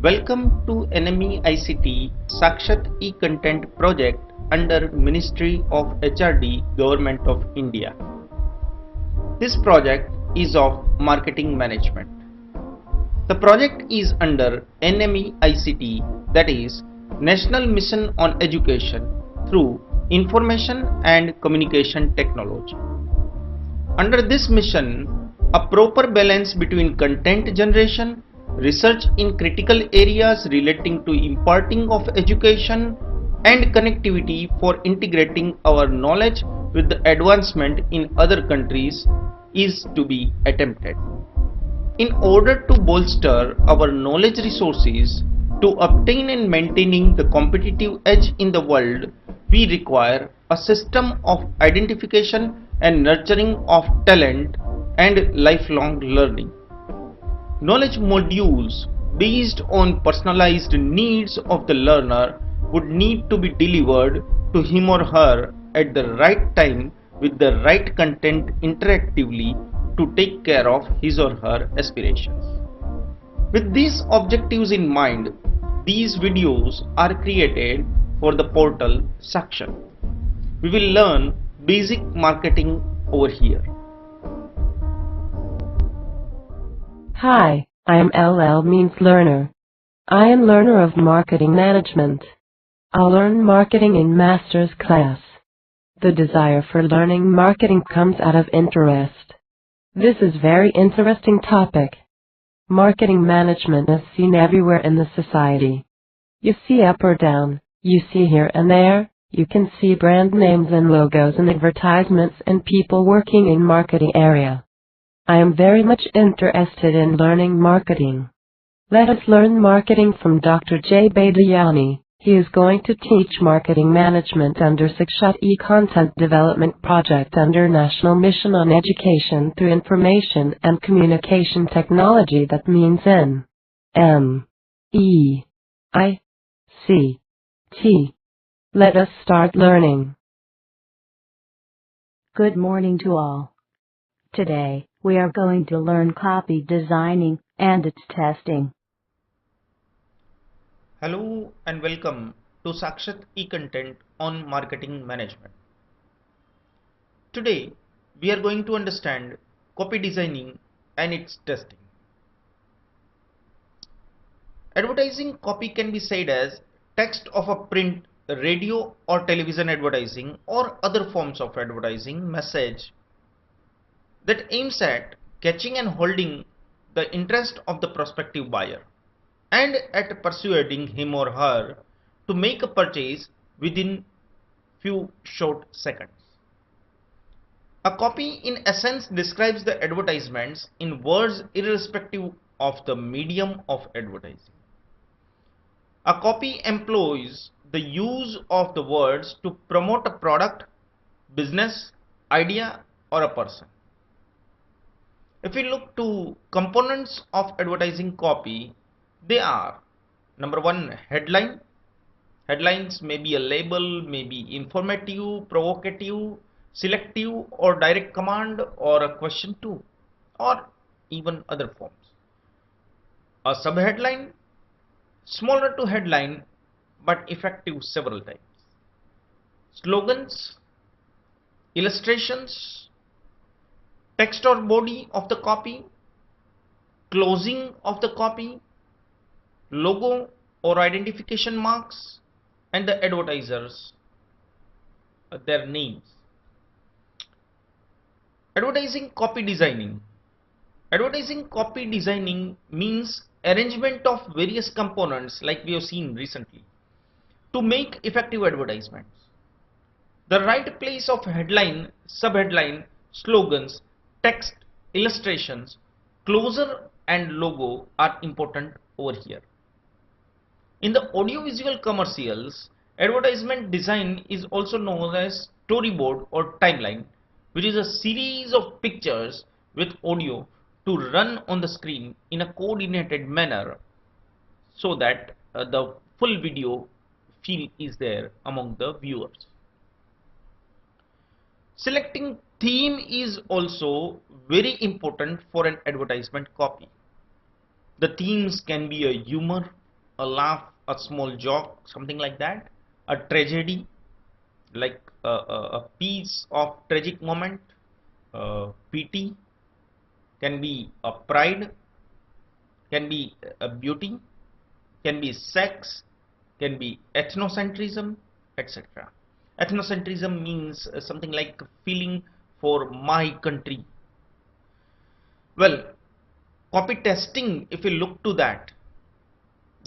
Welcome to NME ICT Sakshat e-content project under Ministry of HRD Government of India. This project is of marketing management. The project is under NME ICT, that is National Mission on Education through Information and Communication Technology. Under this mission, a proper balance between content generation, research in critical areas relating to imparting of education, and connectivity for integrating our knowledge with the advancement in other countries is to be attempted. In order to bolster our knowledge resources to obtain and maintaining the competitive edge in the world, we require a system of identification and nurturing of talent and lifelong learning. Knowledge modules based on personalized needs of the learner would need to be delivered to him or her at the right time with the right content interactively to take care of his or her aspirations. With these objectives in mind, these videos are created for the portal Sakshat. We will learn basic marketing over here. Hi, I am LL means learner. I am learner of marketing management. I'll learn marketing in master's class. The desire for learning marketing comes out of interest. This is very interesting topic. Marketing management is seen everywhere in the society. You see up or down, you see here and there, you can see brand names and logos and advertisements and people working in marketing area. I am very much interested in learning marketing. Let us learn marketing from Dr. Badiyani. He is going to teach marketing management under Sakshat e-content development project under National Mission on Education through Information and Communication Technology, that means NME-ICT. Let us start learning. Good morning to all. Today, we are going to learn copy designing and its testing. Hello and welcome to Sakshat e-content on marketing management. Today, we are going to understand copy designing and its testing. Advertising copy can be said as text of a print, radio or television advertising or other forms of advertising message that aims at catching and holding the interest of the prospective buyer and at persuading him or her to make a purchase within few short seconds. A copy in essence describes the advertisements in words irrespective of the medium of advertising. A copy employs the use of the words to promote a product, business, idea or a person. If we look to components of advertising copy, they are: number one, headline. Headlines may be a label, may be informative, provocative, selective or direct command or a question to, or even other forms. A subheadline, smaller to headline but effective several times. Slogans, illustrations, text or body of the copy, closing of the copy, logo or identification marks, and the advertisers, their names. Advertising copy designing. Advertising copy designing means arrangement of various components like we have seen recently to make effective advertisements. The right place of headline, subheadline, slogans, text, illustrations, closer and logo are important over here. In the audiovisual commercials, advertisement design is also known as storyboard or timeline, which is a series of pictures with audio to run on the screen in a coordinated manner so that the full video feel is there among the viewers. Selecting theme is also very important for an advertisement copy. The themes can be a humor, a laugh, a small joke, something like that. A tragedy, like a piece of tragic moment. Pity can be a pride, can be a beauty, can be sex, can be ethnocentrism, etc. Ethnocentrism means something like feeling for my country. Well, copy testing, if we look to that,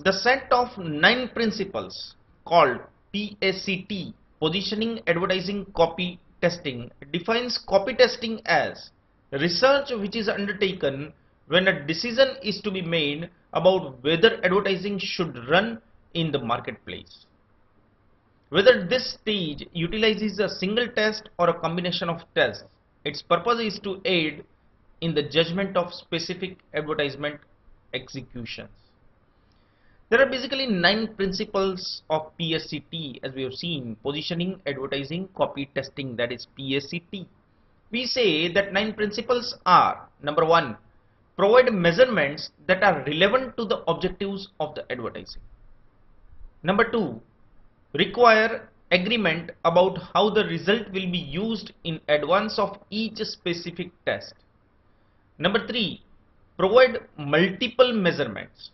the set of 9 principles called PACT, Positioning, Advertising, Copy Testing, defines copy testing as research which is undertaken when a decision is to be made about whether advertising should run in the marketplace. Whether this stage utilizes a single test or a combination of tests, its purpose is to aid in the judgment of specific advertisement executions. There are basically 9 principles of PACT as we have seen: positioning, advertising, copy, testing, that is PACT. We say that 9 principles are: number 1, provide measurements that are relevant to the objectives of the advertising. Number 2, require agreement about how the result will be used in advance of each specific test. Number 3, provide multiple measurements.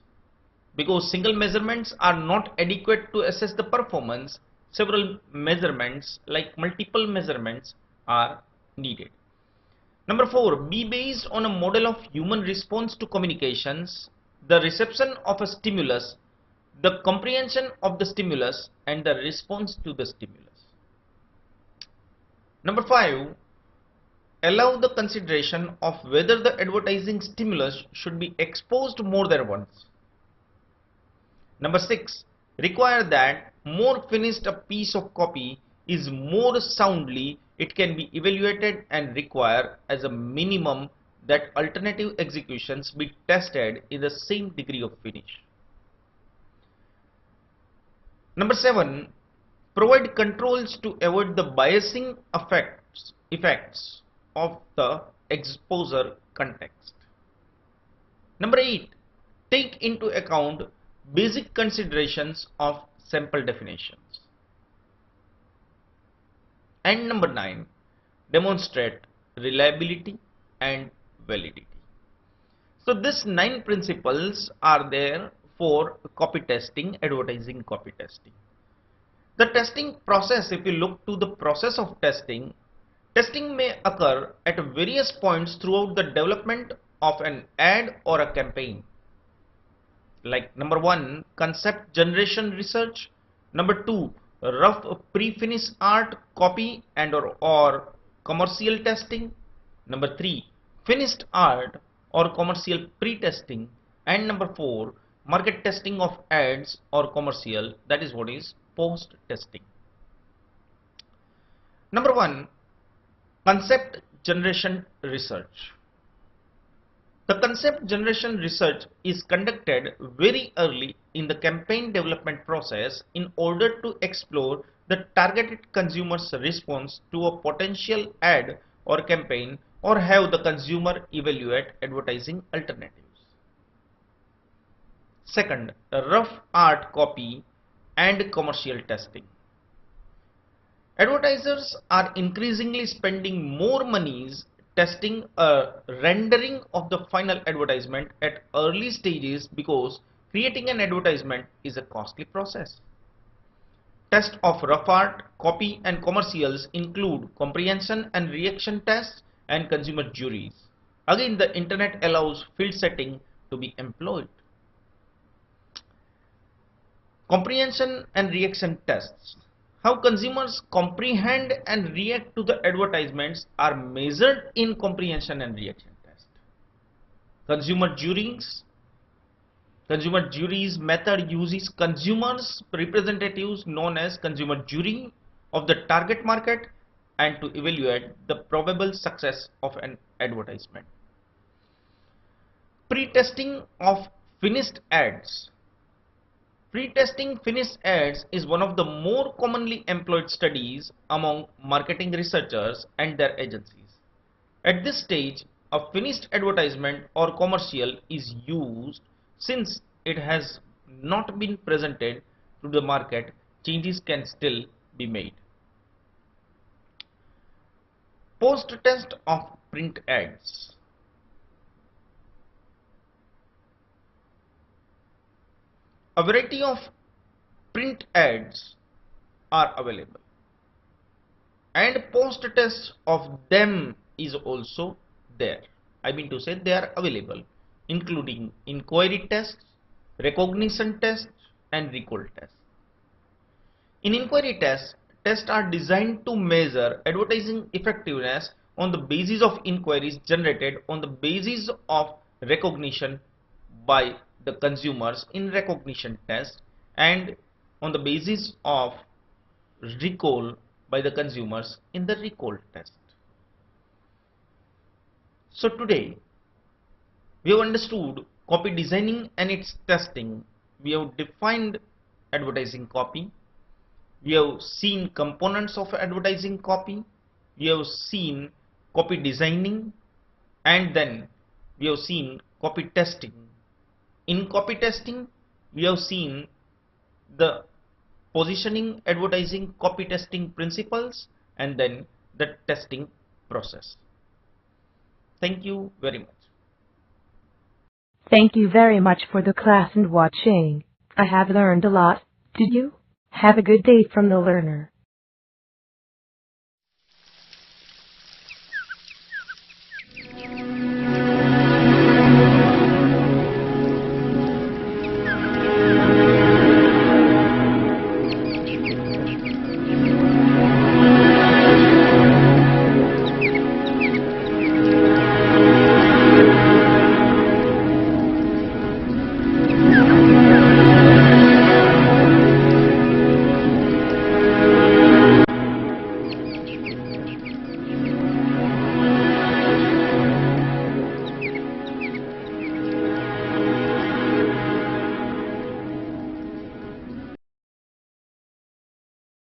Because single measurements are not adequate to assess the performance, several measurements like multiple measurements are needed. Number 4, be based on a model of human response to communications, the reception of a stimulus, the comprehension of the stimulus, and the response to the stimulus. Number 5, allow the consideration of whether the advertising stimulus should be exposed more than once. Number 6, require that more finished a piece of copy is, more soundly it can be evaluated, and require as a minimum that alternative executions be tested in the same degree of finish. Number 7, provide controls to avoid the biasing effects of the exposure context. Number 8, take into account basic considerations of sample definitions. And number 9, demonstrate reliability and validity. So these 9 principles are there for copy testing, advertising copy testing. The testing process, if you look to the process of testing, testing may occur at various points throughout the development of an ad or a campaign. Like number 1, concept generation research. Number 2, rough pre-finish art, copy and or commercial testing. Number 3, finished art or commercial pre-testing. And number 4, market testing of ads or commercial, that is what is post-testing. Number 1, concept generation research. The concept generation research is conducted very early in the campaign development process in order to explore the targeted consumer's response to a potential ad or campaign, or have the consumer evaluate advertising alternatives. Second, rough art copy and commercial testing. Advertisers are increasingly spending more monies testing a rendering of the final advertisement at early stages, because creating an advertisement is a costly process. Tests of rough art, copy and commercials include comprehension and reaction tests and consumer juries. Again, the internet allows field setting to be employed. Comprehension and reaction tests. How consumers comprehend and react to the advertisements are measured in comprehension and reaction test. Consumer juries. Consumer juries method uses consumers representatives known as consumer jury of the target market and to evaluate the probable success of an advertisement. Pre-testing of finished ads. Pre-testing finished ads is one of the more commonly employed studies among marketing researchers and their agencies. At this stage, a finished advertisement or commercial is used since it has not been presented to the market, changes can still be made. Post-test of print ads. A variety of print ads are available, and post-test of them is also there. I mean to say they are available, including inquiry tests, recognition tests, and recall tests. In inquiry tests, tests are designed to measure advertising effectiveness on the basis of inquiries generated on the basis of recognition by the consumers in recognition test and on the basis of recall by the consumers in the recall test. So today we have understood copy designing and its testing. We have defined advertising copy. We have seen components of advertising copy. We have seen copy designing, and then we have seen copy testing. In copy testing, we have seen the positioning, advertising, copy testing principles, and then the testing process. Thank you very much. Thank you very much for the class and watching. I have learned a lot. Did you? Have a good day from the learner.